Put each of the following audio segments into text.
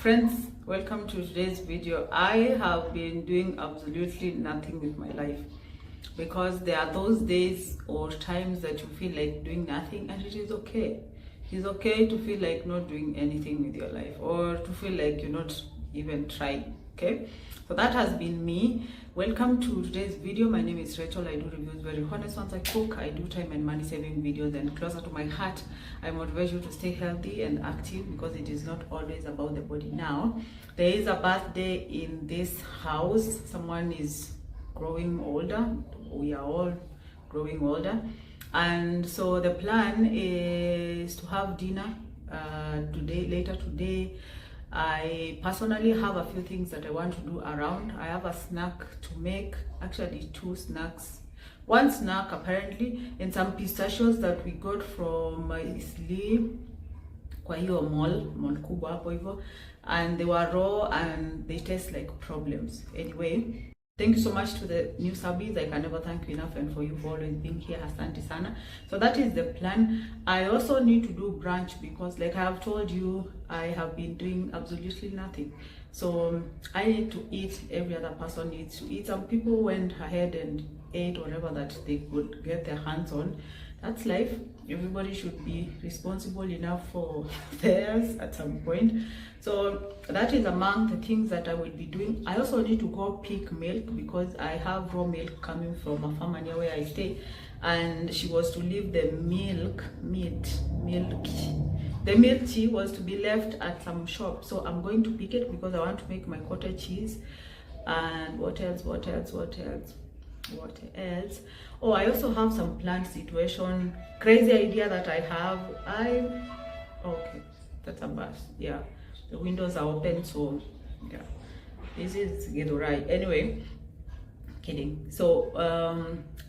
Friends, welcome to today's video. I have been doing absolutely nothing with my life because there are those days or times that you feel like doing nothing, and it is okay. It's okay to feel like not doing anything with your life, or to feel like you're not even trying. Okay, so that has been me. Welcome to today's video. My name is Rachel. I do reviews, very honest ones. I cook, I do time and money saving videos, and closer to my heart, I motivate you to stay healthy and active, because it is not always about the body. Now there is a birthday in this house. Someone is growing older. We are all growing older, and so the plan is to have dinner later today. I personally have a few things that I want to do around. I have a snack to make, actually two snacks. One snack apparently, and some pistachios that we got from Isli kwa hiyo mall kubwa hapo hivyo, and they were raw and they taste like problems. Anyway, thank you so much to the new subbies. I can never thank you enough, and for you for always being here. Asante sana. So that is the plan. I also need to do brunch because, like I have told you, I have been doing absolutely nothing. So I need to eat. Every other person needs to eat. Some people went ahead and ate whatever that they could get their hands on. That's life. Everybody should be responsible enough for theirs at some point. So that is among the things that I will be doing. I also need to go pick milk because I have raw milk coming from a farmer near where I stay, and she was to leave the milk tea was to be left at some shop. So I'm going to pick it because I want to make my cottage cheese. And what else? Oh, I also have some plant situation, crazy idea that I have. Okay, that's a bus. Yeah, the windows are open, so yeah, this is right. Anyway, kidding. So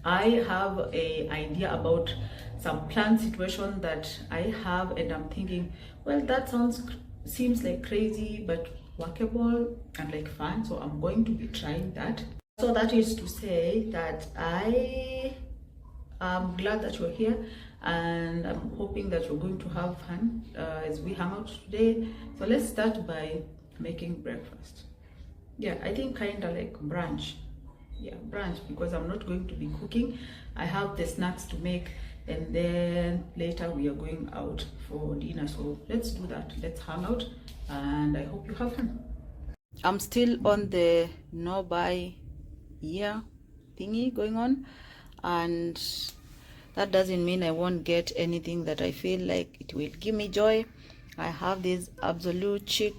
I have a idea about some plant situation that I have, and I'm thinking, well, that seems like crazy but workable and like fun, so I'm going to be trying that. So that is to say that I am glad that you're here, and I'm hoping that you're going to have fun as we hang out today. So let's start by making breakfast. Yeah, I think kind of like brunch. Yeah, brunch, because I'm not going to be cooking. I have the snacks to make, and then later we are going out for dinner. So let's do that. Let's hang out, and I hope you have fun. I'm still on the no buy year thingy going on, and that doesn't mean I won't get anything that I feel like it will give me joy. I have this absolute chic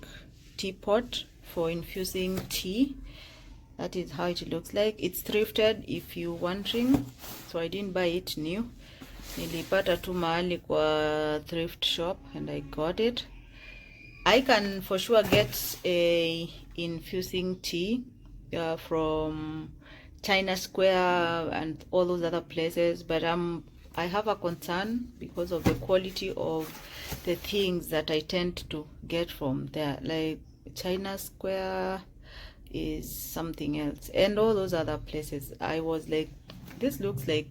teapot for infusing tea. That is how it looks like. It's thrifted, if you're wondering, so I didn't buy it new. Nilipata tu mahali kwa thrift shop and I got it. I can for sure get a infusing tea from China Square and all those other places, but I have a concern because of the quality of the things that I tend to get from there. Like China Square is something else, and all those other places. I was like, this looks like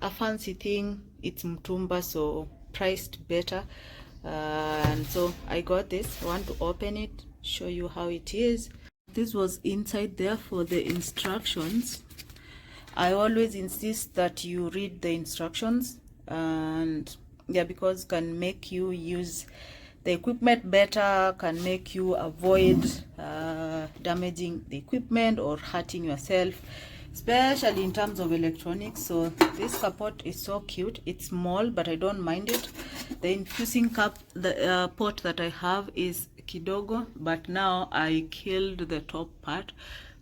a fancy thing. It's mtumba, so priced better, and so I got this. I want to open it, show you how it is. This was inside there for the instructions. I always insist that you read the instructions, and yeah, because can make you use the equipment better, can make you avoid damaging the equipment or hurting yourself, especially in terms of electronics. So this pot is so cute. It's small, but I don't mind it. The infusing cup, the pot that I have is kidogo, but now I killed the top part,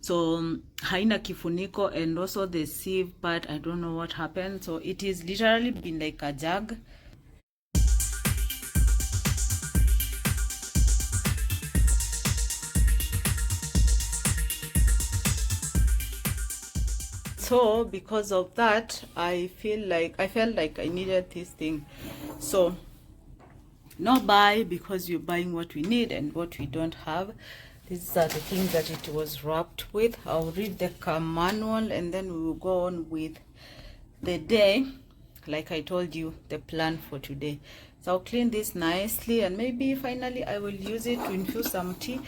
so haina kifuniko, and also the sieve part, I don't know what happened. So it is literally been like a jug. So because of that, I felt like I needed this thing. So no buy, because you're buying what we need and what we don't have. These are the things that it was wrapped with. I'll read the manual, and then we will go on with the day. Like I told you, the plan for today. So I'll clean this nicely, and maybe finally I will use it to infuse some tea.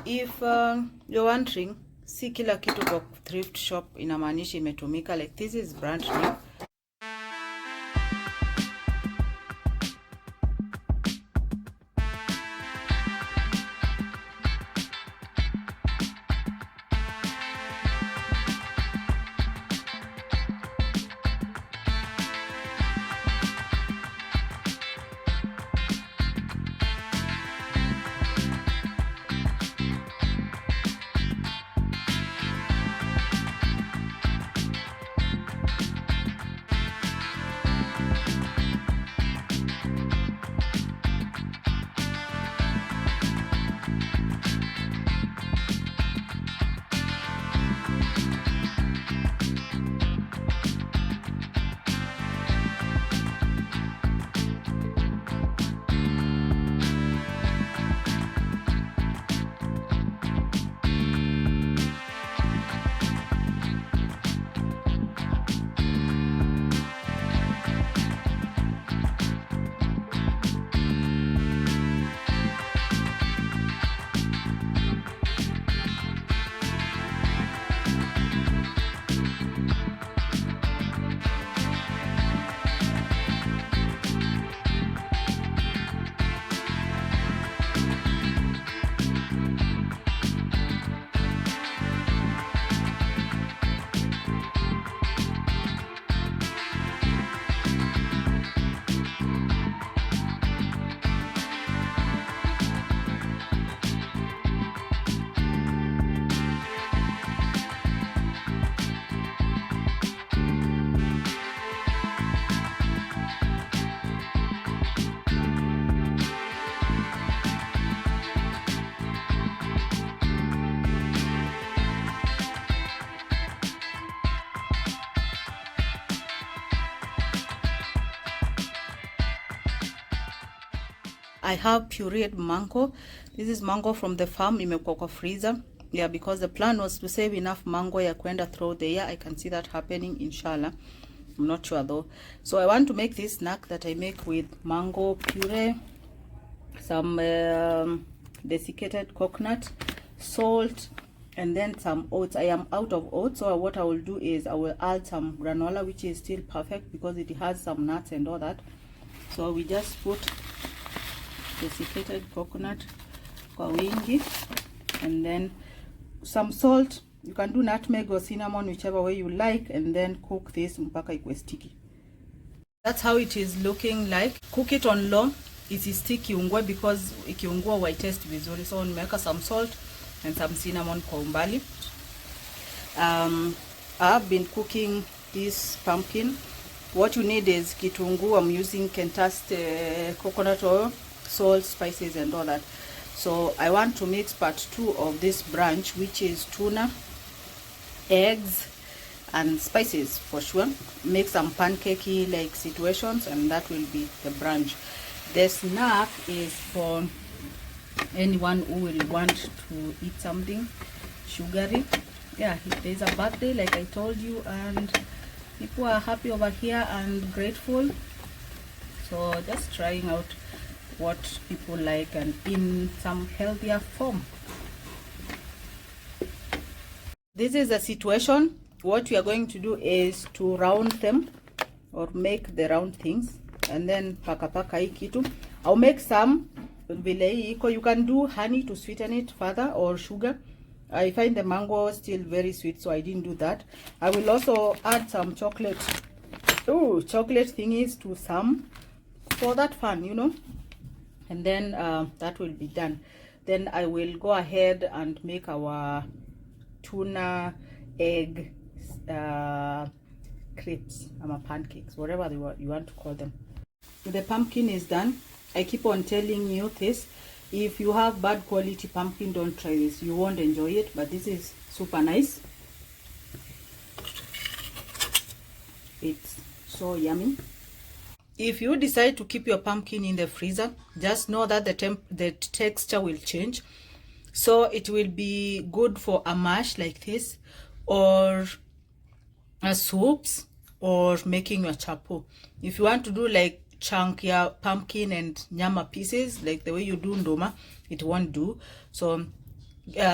If you're wondering, si kila kitu kwa thrift shop inamaanisha imetumika. Like, this is brand new. I have pureed mango. This is mango from the farm, imekuwa kwa freezer. Yeah, because the plan was to save enough mango ya kwenda throughout the year. I can see that happening, inshallah. I'm not sure though. So I want to make this snack that I make with mango puree, some desiccated coconut, salt, and then some oats. I am out of oats, so what I will do is I will add some granola, which is still perfect because it has some nuts and all that. So we just put desiccated coconut kwa wingi, and then some salt. You can do nutmeg or cinnamon, whichever way you like, and then cook this mpaka ikwe sticky. That's how it is looking like. Cook it on low isistick iungwe, because ikiungua white taste vizuri. So nimeweka some salt and some cinnamon kwa umbali. I've been cooking this pumpkin. What you need is kitungu. I'm using Kentast coconut oil, salt, spices, and all that. So I want to mix part 2 of this branch, which is tuna, eggs, and spices for sure. Make some pancakey like situations, and that will be the branch. The snack is for anyone who will want to eat something sugary. Yeah, there's a birthday like I told you, and people are happy over here and grateful. So just trying out what people like, and in some healthier form. This is the situation. What we are going to do is to round them, or make the round things, and then paka hii kitu. I'll make some vile iko. You can do honey to sweeten it further, or sugar. I find the mango still very sweet, so I didn't do that. I will also add some chocolate thingies to some, for that fun, you know. And then that will be done. Then I will go ahead and make our tuna egg crepes, pancakes, whatever you want to call them. The pumpkin is done. I keep on telling you this. If you have bad quality pumpkin, don't try this. You won't enjoy it, but this is super nice. It's so yummy. If you decide to keep your pumpkin in the freezer, just know that the texture will change. So it will be good for a mash like this, or a soups, or making your chapo. If you want to do like chunk your pumpkin and nyama pieces like the way you do ndoma, it won't do. So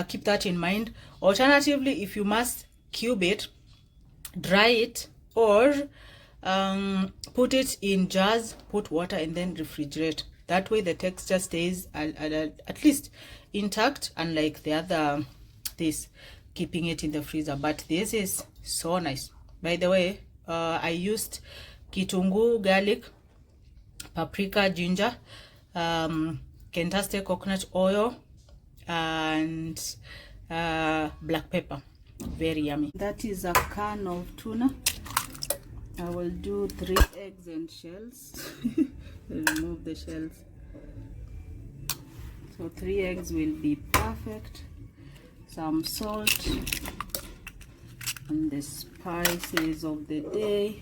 keep that in mind. Alternatively, if you must cube it, dry it, or put it in jars, put water, and then refrigerate. That way the texture stays at least intact, unlike the other, this keeping it in the freezer. But this is so nice. By the way, I used kitungu, garlic, paprika, ginger, Kentaste coconut oil, and black pepper. Very yummy. That is a can of tuna. I will do 3 eggs and shells. Remove the shells. So 3 eggs will be perfect. Some salt and the spices of the day.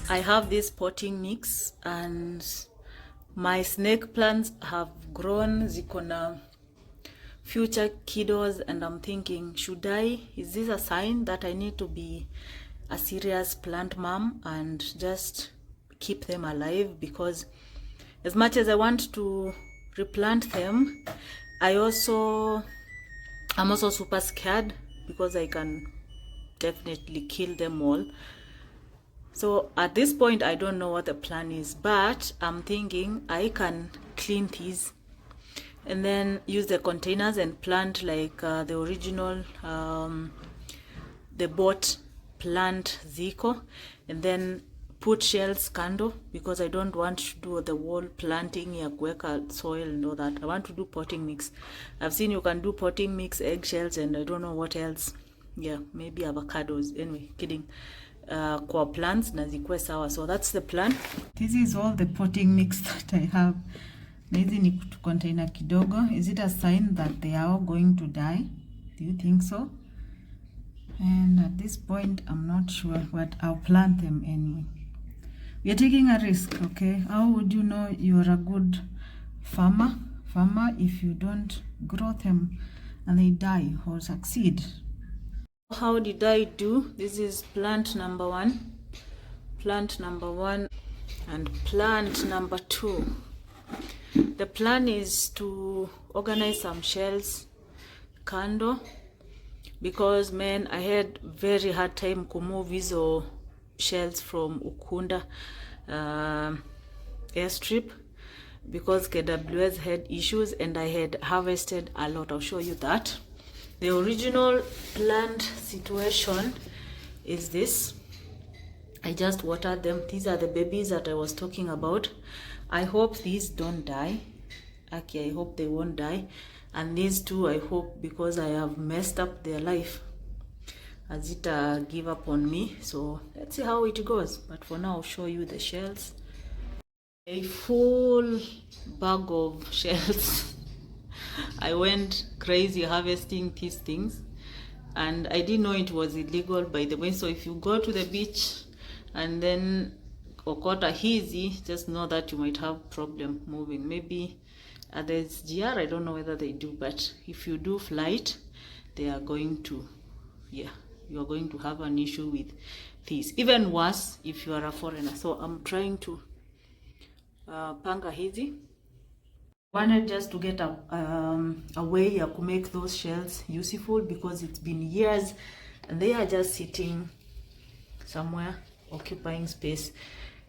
I have this potting mix and my snake plants have grown, zikona future kiddos, and I'm thinking, is this a sign that I need to be a serious plant mom and just keep them alive? Because as much as I want to replant them, I'm also super scared because I can definitely kill them all. So at this point, I don't know what the plan is, but I'm thinking I can clean these and then use the containers and plant like the original, the bought plant Zico, and then put shells kando, because I don't want to do the wall planting ya kuweka soil and all that. I want to do potting mix. I've seen you can do potting mix, eggshells, and I don't know what else. Yeah, maybe avocados. Anyway, kidding. Kwa plants na zikuwe sawa. So that's the plan. This is all the potting mix that I have. Na hizi ni container kidogo. Is it a sign that they are all going to die? Do you think so? And at this point, I'm not sure, but I'll plant them anyway. We are taking a risk, okay? How would you know you're a good farmer if you don't grow them and they die or succeed? How did I do? This is plant number 1, and plant number 2. The plan is to organize some shells kando, because man, I had very hard time to move these shells from Ukunda airstrip, because KWS had issues and I had harvested a lot. I'll show you that. The original plant situation is this. I just watered them. These are the babies that I was talking about. I hope these don't die. Okay, I hope they won't die. And these two, I hope, because I have messed up their life, as it give up on me. So let's see how it goes. But for now, I'll show you the shells. A full bag of shells. I went crazy harvesting these things, and I didn't know it was illegal, by the way. So if you go to the beach and then okota hizi, just know that you might have problem moving. Maybe there's GR, I don't know whether they do, but if you do flight, they are going to, yeah, you are going to have an issue with this. Even worse if you are a foreigner. So I'm trying to panga hizi. Wanted just to get a way to make those shells useful, because it's been years and they are just sitting somewhere occupying space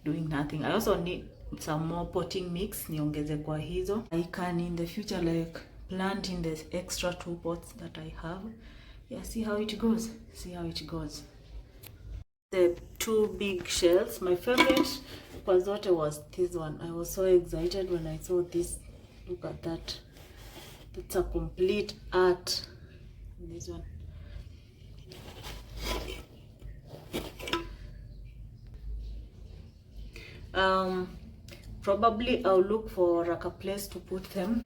doing nothing. I also need some more potting mix niongeze kwa hizo. I can in the future like plant in the extra 2 pots that I have Yeah, see how it goes. See how it goes. The two big shells. My favorite kwa zote was this one. I was so excited when I saw this. Look at that. That's a complete art. This one. Probably I'll look for like a place to put them.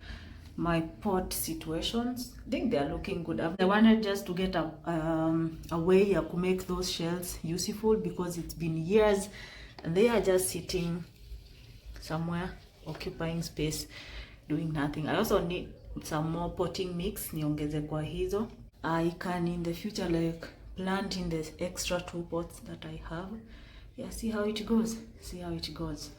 My pot situations, I think they are looking good. I wanted just to get a way to make those shells useful, because it's been years and they are just sitting somewhere occupying space doing nothing. I also need some more potting mix niongeze kwa hizo. I can in the future like plant in the extra 2 pots that I have. Yeah, see how it goes. See how it goes.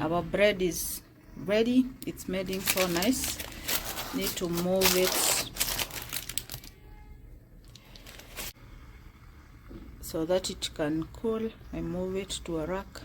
Our bread is ready. It's made in so nice. Need to move it so that it can cool. I move it to a rack.